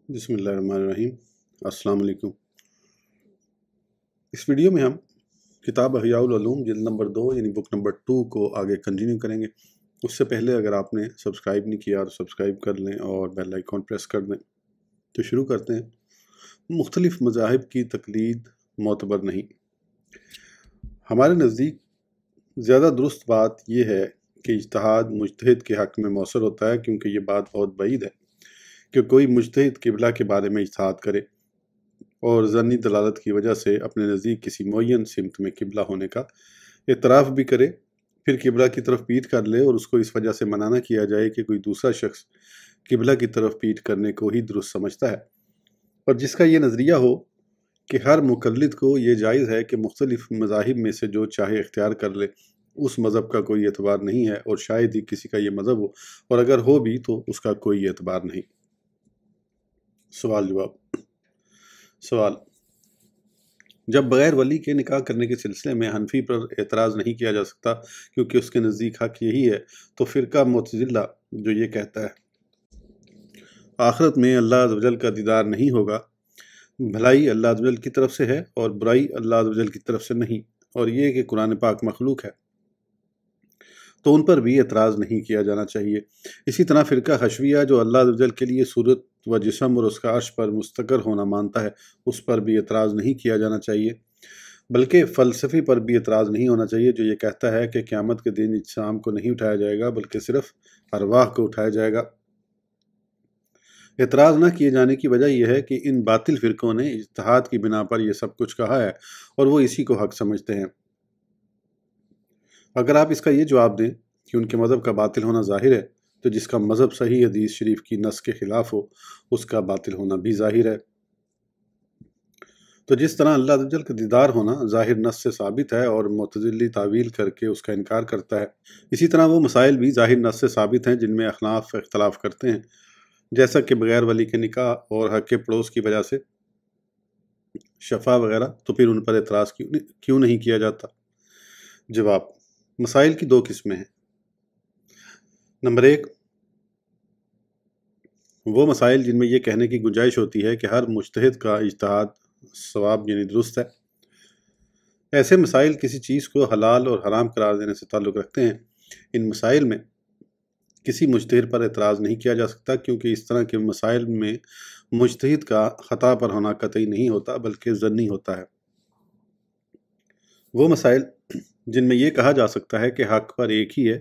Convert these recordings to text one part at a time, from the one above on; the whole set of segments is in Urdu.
بسم اللہ الرحمن الرحیم۔ السلام علیکم۔ اس ویڈیو میں ہم کتاب احیاء العلوم جلد نمبر 2 یعنی بک نمبر 2 کو آگے کنٹینیو کریں گے۔ اس سے پہلے اگر آپ نے سبسکرائب نہیں کیا تو سبسکرائب کر لیں اور بیل آئیکن پریس کر دیں۔ تو شروع کرتے ہیں۔ مختلف مذاہب کی تقلید معتبر نہیں۔ ہمارے نزدیک زیادہ درست بات یہ ہے کہ اجتہاد مجتہد کے حق میں مؤثر ہوتا ہے، کیونکہ یہ بات بہت بعید ہے کہ کوئی مجتہد قبلہ کے بارے میں اجتہاد کرے اور ظنی دلالت کی وجہ سے اپنے نزدیک کسی معین سمت میں قبلہ ہونے کا اعتراف بھی کرے، پھر قبلہ کی طرف پیٹ کر لے اور اس کو اس وجہ سے منع نہ کیا جائے کہ کوئی دوسرا شخص قبلہ کی طرف پیٹ کرنے کو ہی درست سمجھتا ہے، اور جس کا یہ نظریہ ہو کہ ہر مقلد کو یہ جائز ہے کہ مختلف مذاہب میں سے جو چاہے اختیار کر لے، اس مذہب کا کوئی اعتبار نہیں ہے، اور شاید ہی کسی کا یہ مذہب ہو، اور اگر ہو بھی تو اس کا کوئی اعتبار نہیں۔ سوال جواب۔ سوال: جب بغیر ولی کے نکاح کرنے کے سلسلے میں حنفی پر اعتراض نہیں کیا جا سکتا کیونکہ اس کے نزدیک حق یہی ہے، تو فرقہ معتزلہ جو یہ کہتا ہے آخرت میں اللہ عز و جل کا دیدار نہیں ہوگا، بھلائی اللہ عز و جل کی طرف سے ہے اور برائی اللہ عز و جل کی طرف سے نہیں، اور یہ کہ قرآن پاک مخلوق ہے، تو ان پر بھی اعتراض نہیں کیا جانا چاہیے۔ اسی طرح فرقہ حشویہ جو اللہ عز و جل کے لیے صورت و جسم اور اس کا عرش پر مستقر ہونا مانتا ہے، اس پر بھی اعتراض نہیں کیا جانا چاہیے۔ بلکہ فلسفی پر بھی اعتراض نہیں ہونا چاہیے جو یہ کہتا ہے کہ قیامت کے دن اجسام کو نہیں اٹھایا جائے گا بلکہ صرف ارواح کو اٹھایا جائے گا۔ اعتراض نہ کیے جانے کی وجہ یہ ہے کہ ان باطل فرقوں نے اجتہاد کی بنا پر یہ سب کچھ کہا ہے اور وہ اسی کو حق سمجھتے ہیں۔ اگر آپ اس کا یہ جواب دیں کہ ان کے مذہب کا باطل ہونا ظاہر ہے، تو جس کا مذہب صحیح حدیث شریف کی نص کے خلاف ہو، اس کا باطل ہونا بھی ظاہر ہے۔ تو جس طرح اللہ عز و جل کا دیدار ہونا ظاہر نص سے ثابت ہے اور معتزلی تعویل کر کے اس کا انکار کرتا ہے، اسی طرح وہ مسائل بھی ظاہر نص سے ثابت ہیں جن میں احناف اختلاف کرتے ہیں، جیسا کہ بغیر ولی کے نکاح اور حق پڑوس کی وجہ سے شفاء وغیرہ، تو پھر ان پر اعتراض کیوں نہیں کیا جاتا؟ جواب: مسائل کی دو قسمیں ہیں۔ نمبر 1، وہ مسائل جن میں یہ کہنے کی گنجائش ہوتی ہے کہ ہر مجتہد کا اجتہاد صواب یعنی درست ہے۔ ایسے مسائل کسی چیز کو حلال اور حرام قرار دینے سے تعلق رکھتے ہیں۔ ان مسائل میں کسی مجتہد پر اعتراض نہیں کیا جا سکتا، کیونکہ اس طرح کے مسائل میں مجتہد کا خطا پر ہونا قطعی نہیں ہوتا بلکہ ظنی ہوتا ہے۔ وہ مسائل جن میں یہ کہا جا سکتا ہے کہ حق پر ایک ہی ہے،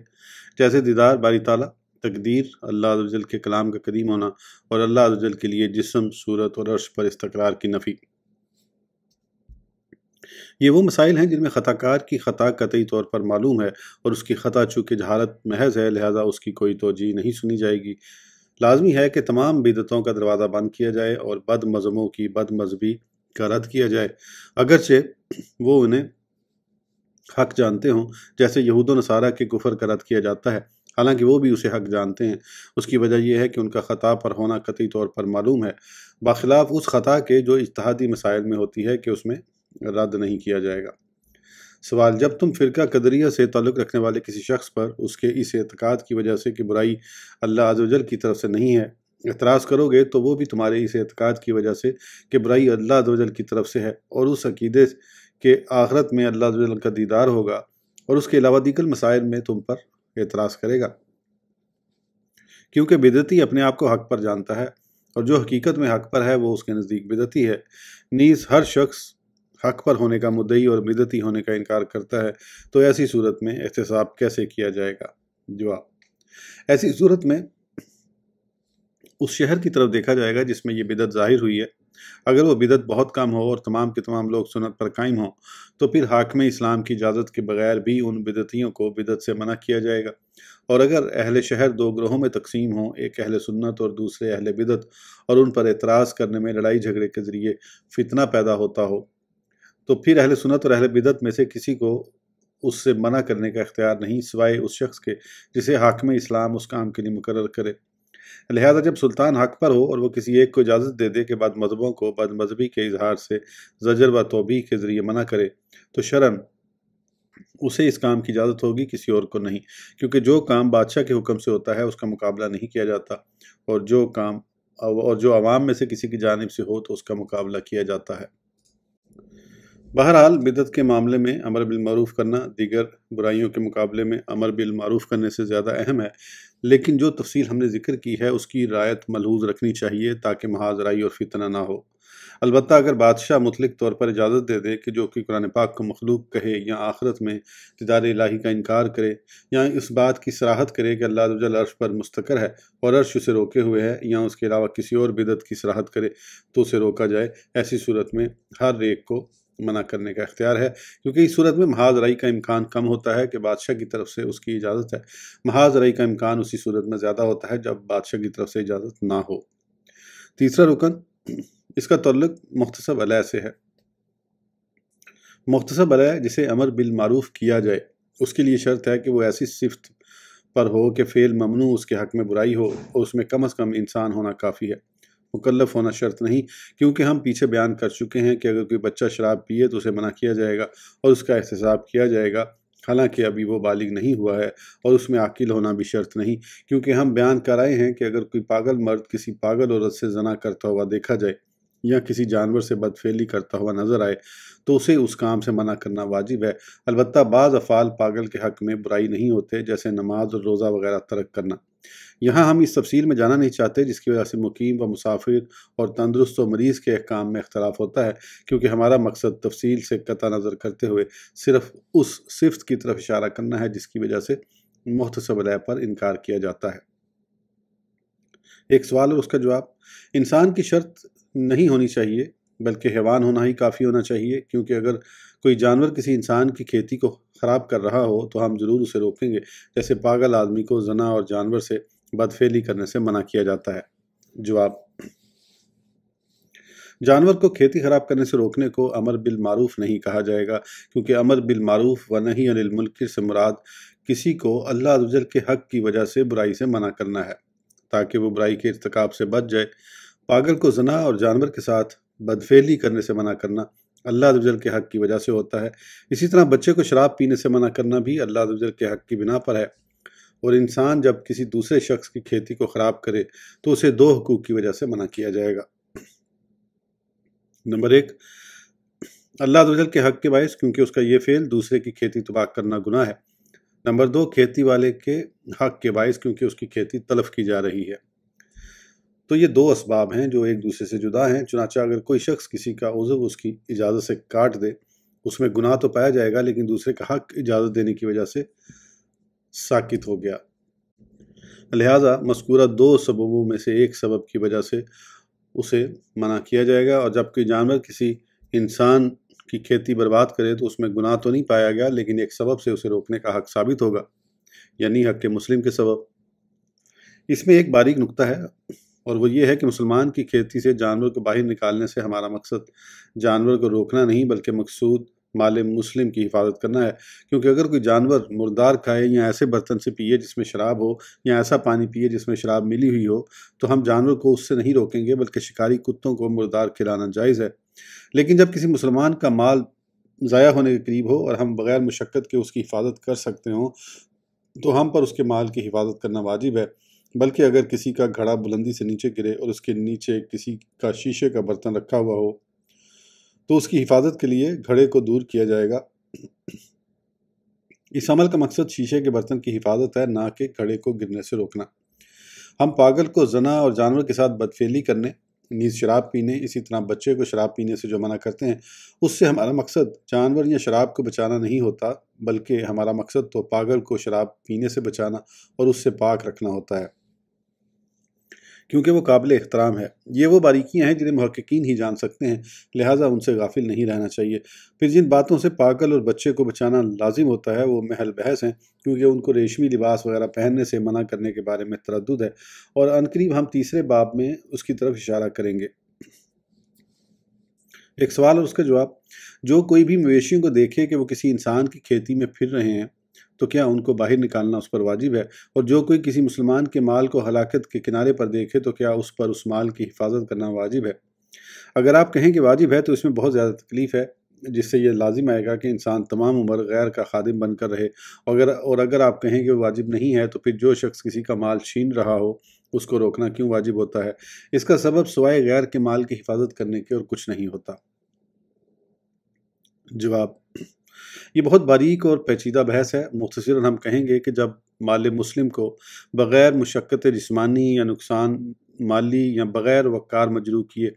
جیسے دیدار باری تعالیٰ، تقدیر، اللہ عز و جل کے کلام کا قدیم ہونا، اور اللہ عز و جل کے لیے جسم، صورت اور عرش پر استقرار کی نفی، یہ وہ مسائل ہیں جن میں خطا کار کی خطا قطعی طور پر معلوم ہے، اور اس کی خطا چونکہ جہالت محض ہے لہذا اس کی کوئی توجیہ نہیں سنی جائے گی۔ لازمی ہے کہ تمام بدعتوں کا دروازہ بند کیا جائے اور بد مذہبوں کی بد مذہبی کا رد کیا جائے، اگرچہ وہ انہیں حق جانتے ہوں، جیسے یہود و نصارہ کے کفر کا رد کیا جاتا ہے، حالانکہ وہ بھی اسے حق جانتے ہیں۔ اس کی وجہ یہ ہے کہ ان کا خطا پر ہونا قطعی طور پر معلوم ہے، بخلاف اس خطا کے جو اجتہادی مسائل میں ہوتی ہے کہ اس میں رد نہیں کیا جائے گا۔ سوال: جب تم فرقہ قدریہ سے تعلق رکھنے والے کسی شخص پر اس کے اس اعتقاد کی وجہ سے کہ برائی اللہ عز و جل کی طرف سے نہیں ہے اعتراض کرو گے، تو وہ بھی تمہارے اس اعتقاد کی وجہ سے کہ برائی اللہ عز و جل کی طرف سے ہے اور اس عقیدے کہ آخرت میں اللہ عز و جل کا دیدار ہوگا اور اس کے علاوہ دیگر مسائل میں تم پر اعتراض کرے گا، کیونکہ بدعتی اپنے آپ کو حق پر جانتا ہے اور جو حقیقت میں حق پر ہے وہ اس کے نزدیک بدعتی ہے۔ نیز ہر شخص حق پر ہونے کا مدعی اور بدعتی ہونے کا انکار کرتا ہے، تو ایسی صورت میں احتساب کیسے کیا جائے گا؟ جواب: ایسی صورت میں اس شہر کی طرف دیکھا جائے گا جس میں یہ بدعت ظاہر ہوئی ہے۔ اگر وہ بدعت بہت کم ہو اور تمام کے تمام لوگ سنت پر قائم ہوں، تو پھر حاکم اسلام کی اجازت کے بغیر بھی ان بدعتیوں کو بدعت سے منع کیا جائے گا، اور اگر اہل شہر دو گروہوں میں تقسیم ہوں، ایک اہل سنت اور دوسرے اہل بدعت، اور ان پر اعتراض کرنے میں لڑائی جھگڑے کے ذریعے فتنہ پیدا ہوتا ہو، تو پھر اہل سنت اور اہل بدعت میں سے کسی کو اس سے منع کرنے کا اختیار نہیں سوائے اس شخص کے جسے حاکم اسلام اس کام کے لیے مقرر کرے۔ لہذا جب سلطان حق پر ہو اور وہ کسی ایک کو اجازت دے دے کہ بد مذہبوں کو بد مذہبی کے اظہار سے زجر و توبیخ کے ذریعے منع کرے، تو شرعاً اسے اس کام کی اجازت ہوگی، کسی اور کو نہیں، کیونکہ جو کام بادشاہ کے حکم سے ہوتا ہے اس کا مقابلہ نہیں کیا جاتا، اور جو کام اور جو عوام میں سے کسی کی جانب سے ہو تو اس کا مقابلہ کیا جاتا ہے۔ بہرحال بدعت کے معاملے میں امر بالمعروف کرنا دیگر برائیوں کے مقابلے میں امر بالمعروف کرنے سے زیادہ اہم ہے، لیکن جو تفصیل ہم نے ذکر کی ہے اس کی رعایت ملحوظ رکھنی چاہیے تاکہ محاذ رائی اور فتنہ نہ ہو۔ البتہ اگر بادشاہ مطلق طور پر اجازت دے دے کہ جو کہ قرآن پاک کو مخلوق کہے یا آخرت میں دیدار الہی کا انکار کرے یا اس بات کی صراحت کرے کہ اللہ عز و جل عرش پر مستقر ہے اور عرش اسے روکے ہوئے ہے یا اس کے علاوہ کسی اور بدعت کی صراحت کرے تو اسے روکا جائے، ایسی صورت میں ہر ایک کو منع کرنے کا اختیار ہے، کیونکہ اس صورت میں محاذ رائی کا امکان کم ہوتا ہے کہ بادشاہ کی طرف سے اس کی اجازت ہے۔ محاذ رائی کا امکان اسی صورت میں زیادہ ہوتا ہے جب بادشاہ کی طرف سے اجازت نہ ہو۔ تیسرا رکن اس کا تعلق مختصب علیہ سے ہے۔ مختصب علیہ جسے امر بالمعروف کیا جائے اس کے لیے شرط ہے کہ وہ ایسی صفت پر ہو کہ فعل ممنوع اس کے حق میں برائی ہو اور اس میں کم از کم انسان ہونا کافی ہے، مکلف ہونا شرط نہیں، کیونکہ ہم پیچھے بیان کر چکے ہیں کہ اگر کوئی بچہ شراب پیے تو اسے منع کیا جائے گا اور اس کا احتساب کیا جائے گا، حالانکہ ابھی وہ بالغ نہیں ہوا ہے، اور اس میں عاقل ہونا بھی شرط نہیں، کیونکہ ہم بیان کر آئے ہیں کہ اگر کوئی پاگل مرد کسی پاگل عورت سے زنا کرتا ہوا دیکھا جائے یا کسی جانور سے بدفعلی کرتا ہوا نظر آئے تو اسے اس کام سے منع کرنا واجب ہے۔ البتہ بعض افعال پاگل کے حق میں برائی نہیں ہوتے، جیسے نماز اور روزہ وغیرہ ترک کرنا۔ یہاں ہم اس تفصیل میں جانا نہیں چاہتے جس کی وجہ سے مقیم و مسافر اور تندرست و مریض کے احکام میں اختلاف ہوتا ہے، کیونکہ ہمارا مقصد تفصیل سے قطع نظر کرتے ہوئے صرف اس صفت کی طرف اشارہ کرنا ہے جس کی وجہ سے محتسب علیہ پر انکار کیا جاتا ہے۔ ایک سوال اور اس کا جواب: انسان کی شرط نہیں ہونی چاہیے بلکہ حیوان ہونا ہی کافی ہونا چاہیے، کیونکہ اگر کوئی جانور کسی انسان کی کھیتی کو خراب کر رہا ہو تو ہم ضرور اسے روکیں گے، جیسے پاگل آدمی کو زنا اور جانور سے بدفعلی کرنے سے منع کیا جاتا ہے۔ جواب: جانور کو کھیتی خراب کرنے سے روکنے کو امر بالمعروف نہیں کہا جائے گا، کیونکہ امر بالمعروف و نہی عن المنکر سے مراد کسی کو اللہ عز و جل کے حق کی وجہ سے برائی سے منع کرنا ہے تاکہ وہ برائی کے ارتکاب سے بچ جائے۔ پاگل کو زنا اور جانور کے ساتھ بدفعلی کرنے سے منع کرنا اللہ عز و جل کے حق کی وجہ سے ہوتا ہے۔ اسی طرح بچے کو شراب پینے سے منع کرنا بھی اللہ عز و جل کے حق کی بنا پر ہے، اور انسان جب کسی دوسرے شخص کی کھیتی کو خراب کرے تو اسے دو حقوق کی وجہ سے منع کیا جائے گا۔ نمبر 1، اللہ عز و جل کے حق کے باعث کیونکہ اس کا یہ فعل دوسرے کی کھیتی تباہ کرنا گناہ ہے۔ نمبر 2، کھیتی والے کے حق کے باعث کیونکہ اس کی کھیتی تلف کی جا رہی ہے۔ تو یہ دو اسباب ہیں جو ایک دوسرے سے جدا ہیں، چنانچہ اگر کوئی شخص کسی کا عضو اس کی اجازت سے کاٹ دے اس میں گناہ تو پایا جائے گا، لیکن دوسرے کا حق اجازت دینے کی وجہ سے ساقط ہو گیا۔ لہٰذا مذکورہ دو سببوں میں سے ایک سبب کی وجہ سے اسے منع کیا جائے گا، اور جب کوئی جانور کسی انسان کی کھیتی برباد کرے تو اس میں گناہ تو نہیں پایا گیا، لیکن ایک سبب سے اسے روکنے کا حق ثابت ہوگا، یعنی حق مسلم کے سبب۔ اس میں ایک باریک نقطہ ہے، اور وہ یہ ہے کہ مسلمان کی کھیتی سے جانور کو باہر نکالنے سے ہمارا مقصد جانور کو روکنا نہیں بلکہ مقصود مال مسلم کی حفاظت کرنا ہے، کیونکہ اگر کوئی جانور مردار کھائے یا ایسے برتن سے پیے جس میں شراب ہو یا ایسا پانی پیے جس میں شراب ملی ہوئی ہو تو ہم جانور کو اس سے نہیں روکیں گے، بلکہ شکاری کتوں کو مردار کھلانا جائز ہے۔ لیکن جب کسی مسلمان کا مال ضائع ہونے کے قریب ہو اور ہم بغیر مشقت کے اس کی حفاظت کر سکتے ہوں تو ہم پر اس کے مال کی حفاظت کرنا واجب ہے، بلکہ اگر کسی کا گھڑا بلندی سے نیچے گرے اور اس کے نیچے کسی کا شیشے کا برتن رکھا ہوا ہو تو اس کی حفاظت کے لیے گھڑے کو دور کیا جائے گا۔ اس عمل کا مقصد شیشے کے برتن کی حفاظت ہے، نہ کہ گھڑے کو گرنے سے روکنا۔ ہم پاگل کو زنا اور جانور کے ساتھ بدفعلی کرنے، نیز شراب پینے، اسی طرح بچے کو شراب پینے سے جو منع کرتے ہیں، اس سے ہمارا مقصد جانور یا شراب کو بچانا نہیں ہوتا، بلکہ ہمارا مقصد تو پاگل کو شراب پینے سے بچانا اور اس سے پاک رکھنا ہوتا ہے، کیونکہ وہ قابل احترام ہے۔ یہ وہ باریکیاں ہیں جنہیں محققین ہی جان سکتے ہیں، لہٰذا ان سے غافل نہیں رہنا چاہیے۔ پھر جن باتوں سے پاگل اور بچے کو بچانا لازم ہوتا ہے وہ محل بحث ہیں، کیونکہ ان کو ریشمی لباس وغیرہ پہننے سے منع کرنے کے بارے میں تردد ہے، اور عنقریب ہم تیسرے باب میں اس کی طرف اشارہ کریں گے۔ ایک سوال اور اس کا جواب: جو کوئی بھی مویشیوں کو دیکھے کہ وہ کسی انسان کی کھیتی میں پھر رہے ہیں تو کیا ان کو باہر نکالنا اس پر واجب ہے؟ اور جو کوئی کسی مسلمان کے مال کو ہلاکت کے کنارے پر دیکھے تو کیا اس پر اس مال کی حفاظت کرنا واجب ہے؟ اگر آپ کہیں کہ واجب ہے تو اس میں بہت زیادہ تکلیف ہے، جس سے یہ لازم آئے گا کہ انسان تمام عمر غیر کا خادم بن کر رہے، اور اگر آپ کہیں کہ واجب نہیں ہے تو پھر جو شخص کسی کا مال چھین رہا ہو اس کو روکنا کیوں واجب ہوتا ہے؟ اس کا سبب سوائے غیر کے مال کی حفاظت کرنے کے اور کچھ نہیں ہوتا۔ جواب: یہ بہت باریک اور پیچیدہ بحث ہے۔ مختصراً ہم کہیں گے کہ جب مال مسلم کو بغیر مشقت جسمانی یا نقصان مالی یا بغیر وقار مجروح کیے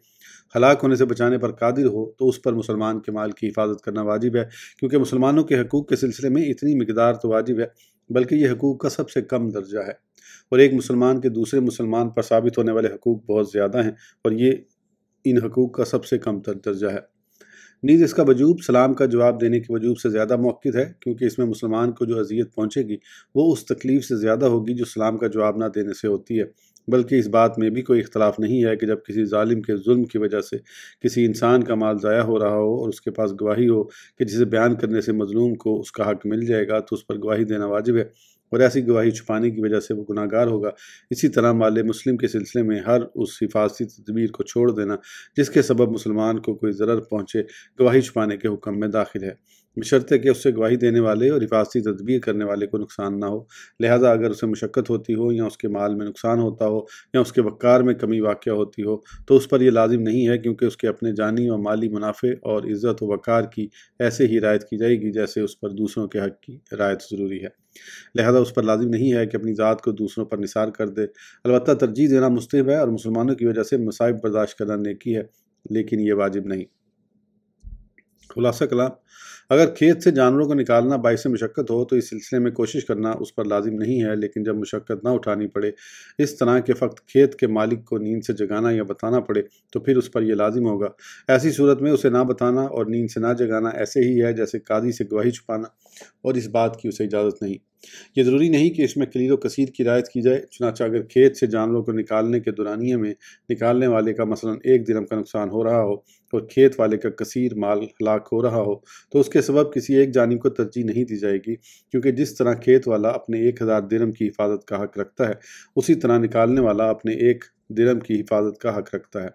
ہلاک ہونے سے بچانے پر قادر ہو تو اس پر مسلمان کے مال کی حفاظت کرنا واجب ہے، کیونکہ مسلمانوں کے حقوق کے سلسلے میں اتنی مقدار تو واجب ہے بلکہ یہ حقوق کا سب سے کم درجہ ہے، اور ایک مسلمان کے دوسرے مسلمان پر ثابت ہونے والے حقوق بہت زیادہ ہیں، اور یہ ان حقوق کا سب سے کم تر درجہ ہے۔ نیز اس کا وجوب سلام کا جواب دینے کے وجوب سے زیادہ مؤکد ہے، کیونکہ اس میں مسلمان کو جو اذیت پہنچے گی وہ اس تکلیف سے زیادہ ہوگی جو سلام کا جواب نہ دینے سے ہوتی ہے۔ بلکہ اس بات میں بھی کوئی اختلاف نہیں ہے کہ جب کسی ظالم کے ظلم کی وجہ سے کسی انسان کا مال ضائع ہو رہا ہو اور اس کے پاس گواہی ہو کہ جسے بیان کرنے سے مظلوم کو اس کا حق مل جائے گا تو اس پر گواہی دینا واجب ہے، اور ایسی گواہی چھپانے کی وجہ سے وہ گناہ گار ہوگا۔ اسی طرح مال مسلم کے سلسلے میں ہر اس حفاظتی تدبیر کو چھوڑ دینا جس کے سبب مسلمان کو کوئی ضرر پہنچے گواہی چھپانے کے حکم میں داخل ہے، بشرطے کہ اس سے گواہی دینے والے اور حفاظتی تدبیر کرنے والے کو نقصان نہ ہو۔ لہٰذا اگر اسے مشقت ہوتی ہو یا اس کے مال میں نقصان ہوتا ہو یا اس کے وقار میں کمی واقع ہوتی ہو تو اس پر یہ لازم نہیں ہے، کیونکہ اس کے اپنے جانی و مالی منافع اور عزت و وقار کی ایسے ہی رعایت کی جائے گی جیسے اس پر دوسروں کے حق کی رعایت ضروری ہے۔ لہذا اس پر لازم نہیں ہے کہ اپنی ذات کو دوسروں پر نثار کر دے۔ البتہ ترجیح دینا مستحب ہے اور مسلمانوں کی وجہ سے مصائب برداشت کرنا نیکی ہے، لیکن یہ واجب نہیں۔ خلاصہ کلام: اگر کھیت سے جانوروں کو نکالنا باعث مشقت ہو تو اس سلسلے میں کوشش کرنا اس پر لازم نہیں ہے، لیکن جب مشقت نہ اٹھانی پڑے، اس طرح کہ فقط کھیت کے مالک کو نیند سے جگانا یا بتانا پڑے، تو پھر اس پر یہ لازم ہوگا۔ ایسی صورت میں اسے نہ بتانا اور نیند سے نہ جگانا ایسے ہی ہے جیسے قاضی سے گواہی چھپانا، اور اس بات کی اسے اجازت نہیں۔ یہ ضروری نہیں کہ اس میں کلید و کثیر کی رعایت کی جائے، چنانچہ اگر کھیت سے جانوروں کو نکالنے کے دورانیے میں نکالنے والے کا مثلا 1 درہم کا نقصان ہو رہا ہو اور کھیت والے کا کثیر مال ہلاک ہو رہا ہو تو اس کے سبب کسی ایک جانب کو ترجیح نہیں دی جائے گی، کیونکہ جس طرح کھیت والا اپنے 1000 درہم کی حفاظت کا حق رکھتا ہے اسی طرح نکالنے والا اپنے 1 درہم کی حفاظت کا حق رکھتا ہے۔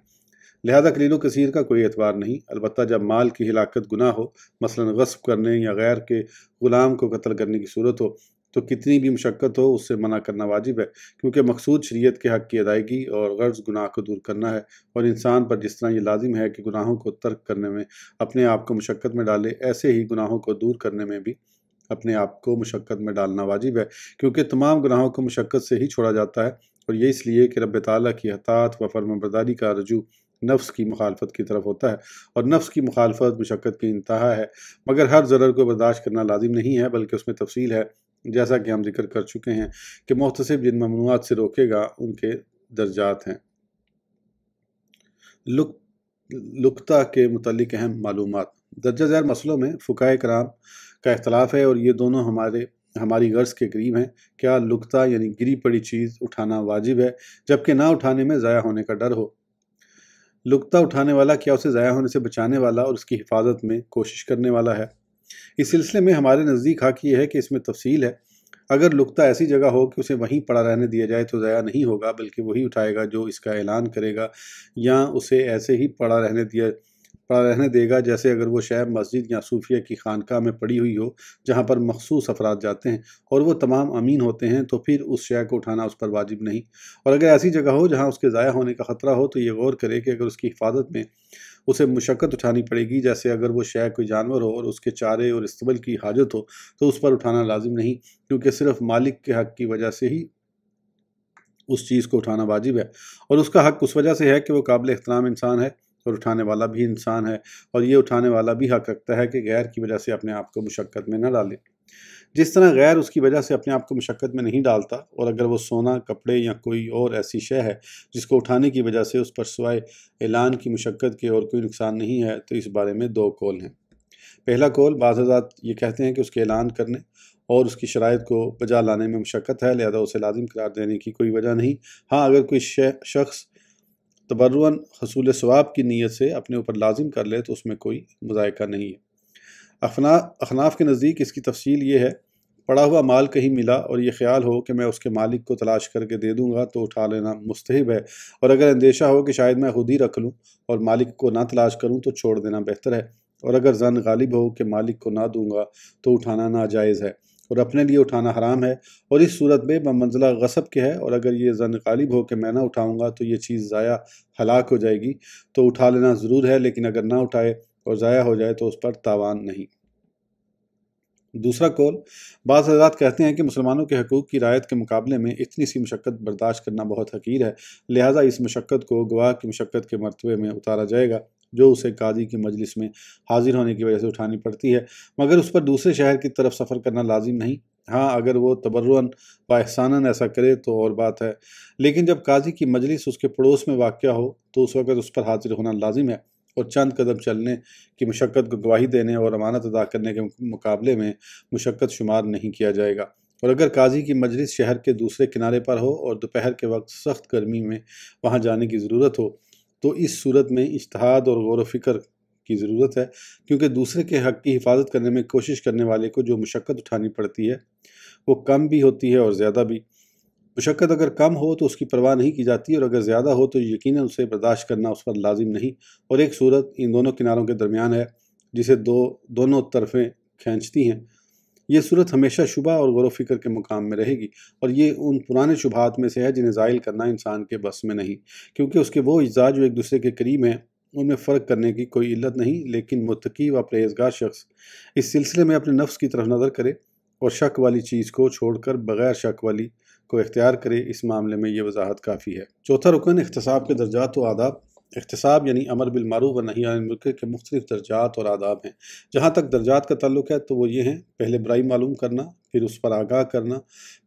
لہذا قلیل و کثیر کا کوئی اعتبار نہیں، البتہ جب مال کی ہلاکت گناہ ہو، مثلا غصب کرنے یا غیر کے غلام کو قتل کرنے کی صورت ہو، تو کتنی بھی مشقت ہو اس سے منع کرنا واجب ہے، کیونکہ مقصود شریعت کے حق کی ادائیگی اور غرض گناہ کو دور کرنا ہے، اور انسان پر جس طرح یہ لازم ہے کہ گناہوں کو ترک کرنے میں اپنے آپ کو مشقت میں ڈالے، ایسے ہی گناہوں کو دور کرنے میں بھی اپنے آپ کو مشقت میں ڈالنا واجب ہے، کیونکہ تمام گناہوں کو مشقت سے ہی چھوڑا جاتا ہے، اور یہ اس لیے کہ رب تعالیٰ کی اطاعت و فرمانبرداری کا رجوع نفس کی مخالفت کی طرف ہوتا ہے، اور نفس کی مخالفت مشقت کی انتہا ہے، مگر ہر ضرر کو برداشت کرنا لازم نہیں ہے، بلکہ اس میں تفصیل ہے، جیسا کہ ہم ذکر کر چکے ہیں کہ محتسب جن ممنوعات سے روکے گا ان کے درجات ہیں۔ لقطہ کے متعلق اہم معلومات: درجہ ذیل مسئلوں میں فقہائے کرام کا اختلاف ہے اور یہ دونوں ہماری غرض کے قریب ہیں۔ کیا لقطہ یعنی گری پڑی چیز اٹھانا واجب ہے جبکہ نہ اٹھانے میں ضائع ہونے کا ڈر ہو؟ لقطہ اٹھانے والا کیا اسے ضائع ہونے سے بچانے والا اور اس کی حفاظت میں کوشش کرنے والا ہے؟ اس سلسلے میں ہمارے نزدیک حق یہ ہے کہ اس میں تفصیل ہے۔ اگر لقطہ ایسی جگہ ہو کہ اسے وہیں پڑا رہنے دیا جائے تو ضائع نہیں ہوگا، بلکہ وہی اٹھائے گا جو اس کا اعلان کرے گا، یا اسے ایسے ہی پڑا رہنے دے گا جیسے اگر وہ شے مسجد یا صوفیہ کی خانقاہ میں پڑی ہوئی ہو جہاں پر مخصوص افراد جاتے ہیں اور وہ تمام امین ہوتے ہیں، تو پھر اس شے کو اٹھانا اس پر واجب نہیں۔ اور اگر ایسی جگہ ہو جہاں اس کے ضائع ہونے کا خطرہ ہو تو یہ غور کرے کہ اگر اس کی حفاظت میں اسے مشقت اٹھانی پڑے گی، جیسے اگر وہ شے کوئی جانور ہو اور اس کے چارے اور استبل کی حاجت ہو، تو اس پر اٹھانا لازم نہیں، کیونکہ صرف مالک کے حق کی وجہ سے ہی اس چیز کو اٹھانا واجب ہے، اور اس کا حق اس وجہ سے ہے کہ وہ قابل احترام انسان ہے اور اٹھانے والا بھی انسان ہے، اور یہ اٹھانے والا بھی حق رکھتا ہے کہ غیر کی وجہ سے اپنے آپ کو مشقت میں نہ ڈالے، جس طرح غیر اس کی وجہ سے اپنے آپ کو مشقت میں نہیں ڈالتا۔ اور اگر وہ سونا، کپڑے یا کوئی اور ایسی شے ہے جس کو اٹھانے کی وجہ سے اس پر سوائے اعلان کی مشقت کے اور کوئی نقصان نہیں ہے، تو اس بارے میں 2 قول ہیں۔ پہلا قول، بعض حضرات یہ کہتے ہیں کہ اس کے اعلان کرنے اور اس کی شرائط کو بجا لانے میں مشقت ہے، لہذا اسے لازم قرار دینے کی کوئی وجہ نہیں۔ ہاں، اگر کوئی شخص تبرعاً حصول ثواب کی نیت سے اپنے اوپر لازم کر لے تو اس میں کوئی مذائقہ نہیں ہے۔ احناف کے نزدیک اس کی تفصیل یہ ہے: پڑا ہوا مال کہیں ملا اور یہ خیال ہو کہ میں اس کے مالک کو تلاش کر کے دے دوں گا تو اٹھا لینا مستحب ہے، اور اگر اندیشہ ہو کہ شاید میں خود ہی رکھ لوں اور مالک کو نہ تلاش کروں تو چھوڑ دینا بہتر ہے، اور اگر ظن غالب ہو کہ مالک کو نہ دوں گا تو اٹھانا ناجائز ہے، اور اپنے لیے اٹھانا حرام ہے، اور اس صورت میں بمنزلہ غصب کے ہے، اور اگر یہ ظن غالب ہو کہ میں نہ اٹھاؤں گا تو یہ چیز ضائع ہلاک ہو جائے گی تو اٹھا لینا ضرور ہے، لیکن اگر نہ اٹھائے اور ضائع ہو جائے تو اس پر تاوان نہیں۔ دوسرا قول، بعض حضرات کہتے ہیں کہ مسلمانوں کے حقوق کی رعایت کے مقابلے میں اتنی سی مشقت برداشت کرنا بہت حقیر ہے، لہٰذا اس مشقت کو گواہ کی مشقت کے مرتبے میں اتارا جائے گا جو اسے قاضی کی مجلس میں حاضر ہونے کی وجہ سے اٹھانی پڑتی ہے، مگر اس پر دوسرے شہر کی طرف سفر کرنا لازم نہیں۔ ہاں اگر وہ تبرعاً و احساناً ایسا کرے تو اور بات ہے، لیکن جب قاضی کی مجلس اس کے پڑوس میں واقع ہو تو اس وقت اس پر حاضر ہونا لازم ہے، اور چند قدم چلنے کی مشقت کو گواہی دینے اور امانت ادا کرنے کے مقابلے میں مشقت شمار نہیں کیا جائے گا۔ اور اگر قاضی کی مجلس شہر کے دوسرے کنارے پر ہو اور دوپہر کے وقت سخت گرمی میں وہاں جانے کی ضرورت ہو تو اس صورت میں اجتہاد اور غور و فکر کی ضرورت ہے، کیونکہ دوسرے کے حق کی حفاظت کرنے میں کوشش کرنے والے کو جو مشقت اٹھانی پڑتی ہے وہ کم بھی ہوتی ہے اور زیادہ بھی۔ مشقت اگر کم ہو تو اس کی پرواہ نہیں کی جاتی، اور اگر زیادہ ہو تو یقیناً اسے برداشت کرنا اس پر لازم نہیں، اور ایک صورت ان دونوں کناروں کے درمیان ہے جسے دونوں طرفیں کھینچتی ہیں۔ یہ صورت ہمیشہ شبہ اور غور و فکر کے مقام میں رہے گی، اور یہ ان پرانے شبہات میں سے ہے جنہیں زائل کرنا انسان کے بس میں نہیں، کیونکہ اس کے وہ اجزاء جو ایک دوسرے کے قریب ہیں ان میں فرق کرنے کی کوئی علت نہیں، لیکن متقی و پرہیزگار شخص اس سلسلے میں اپنے نفس کی طرف نظر کرے اور شک والی چیز کو چھوڑ کر بغیر شک والی کو اختیار کرے۔ اس معاملے میں یہ وضاحت کافی ہے۔ چوتھا رکن، احتساب کے درجات و آداب۔ احتساب یعنی امر بالمعروف و نہی عن المنکر کے مختلف درجات اور آداب ہیں۔ جہاں تک درجات کا تعلق ہے تو وہ یہ ہیں: پہلے برائی معلوم کرنا، پھر اس پر آگاہ کرنا،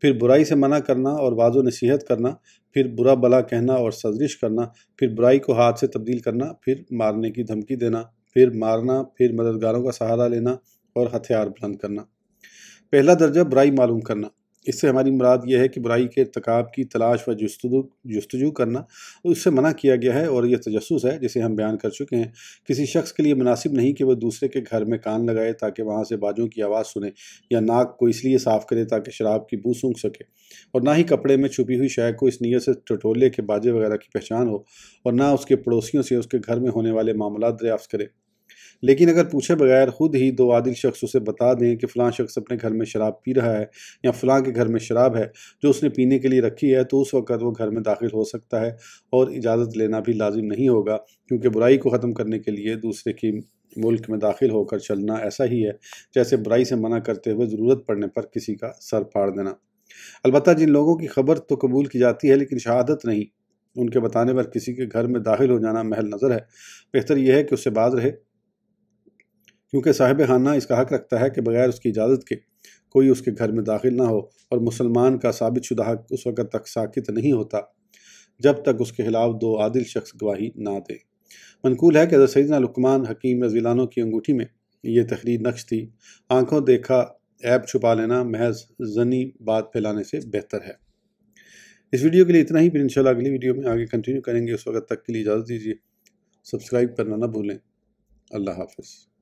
پھر برائی سے منع کرنا اور واضح نصیحت کرنا، پھر برا بلا کہنا اور سرزنش کرنا، پھر برائی کو ہاتھ سے تبدیل کرنا، پھر مارنے کی دھمکی دینا، پھر مارنا، پھر مددگاروں کا سہارا لینا اور ہتھیار بلند کرنا۔ پہلا درجہ برائی معلوم کرنا۔ اس سے ہماری مراد یہ ہے کہ برائی کے ارتکاب کی تلاش و جستجو کرنا اس سے منع کیا گیا ہے، اور یہ تجسس ہے جسے ہم بیان کر چکے ہیں۔ کسی شخص کے لیے مناسب نہیں کہ وہ دوسرے کے گھر میں کان لگائے تاکہ وہاں سے باجوں کی آواز سنے، یا ناک کو اس لیے صاف کرے تاکہ شراب کی بو سونگھ سکے، اور نہ ہی کپڑے میں چھپی ہوئی شے کو اس نیت سے ٹٹولے کے باجے وغیرہ کی پہچان ہو، اور نہ اس کے پڑوسیوں سے اس کے گھر میں ہونے والے معاملات دریافت کرے۔ لیکن اگر پوچھے بغیر خود ہی دو عادل شخص اسے بتا دیں کہ فلاں شخص اپنے گھر میں شراب پی رہا ہے یا فلاں کے گھر میں شراب ہے جو اس نے پینے کے لیے رکھی ہے، تو اس وقت وہ گھر میں داخل ہو سکتا ہے، اور اجازت لینا بھی لازم نہیں ہوگا، کیونکہ برائی کو ختم کرنے کے لیے دوسرے کی ملک میں داخل ہو کر چلنا ایسا ہی ہے جیسے برائی سے منع کرتے ہوئے ضرورت پڑنے پر کسی کا سر پھاڑ دینا۔ البتہ جن لوگوں کی خبر تو قبول کی جاتی ہے لیکن شہادت نہیں، ان کے بتانے پر کسی کے گھر میں داخل ہو جانا محل نظر ہے۔ بہتر یہ ہے کہ اس سے باز رہے، کیونکہ صاحب خانہ اس کا حق رکھتا ہے کہ بغیر اس کی اجازت کے کوئی اس کے گھر میں داخل نہ ہو، اور مسلمان کا ثابت شدہ حق اس وقت تک ساکت نہیں ہوتا جب تک اس کے خلاف دو عادل شخص گواہی نہ دیں۔ منقول ہے کہ حضرت سیدنا لقمان حکیم رضی اللہ عنہ کی انگوٹھی میں یہ تحریر نقش تھی: آنکھوں دیکھا عیب چھپا لینا محض ظنی بات پھیلانے سے بہتر ہے۔ اس ویڈیو کے لیے اتنا ہی، پھر انشاءاللہ اگلی ویڈیو میں آگے کنٹینیو کریں گے۔ اس وقت تک کے لیے اجازت دیجیے، سبسکرائب کرنا نہ بھولیں۔ اللہ حافظ۔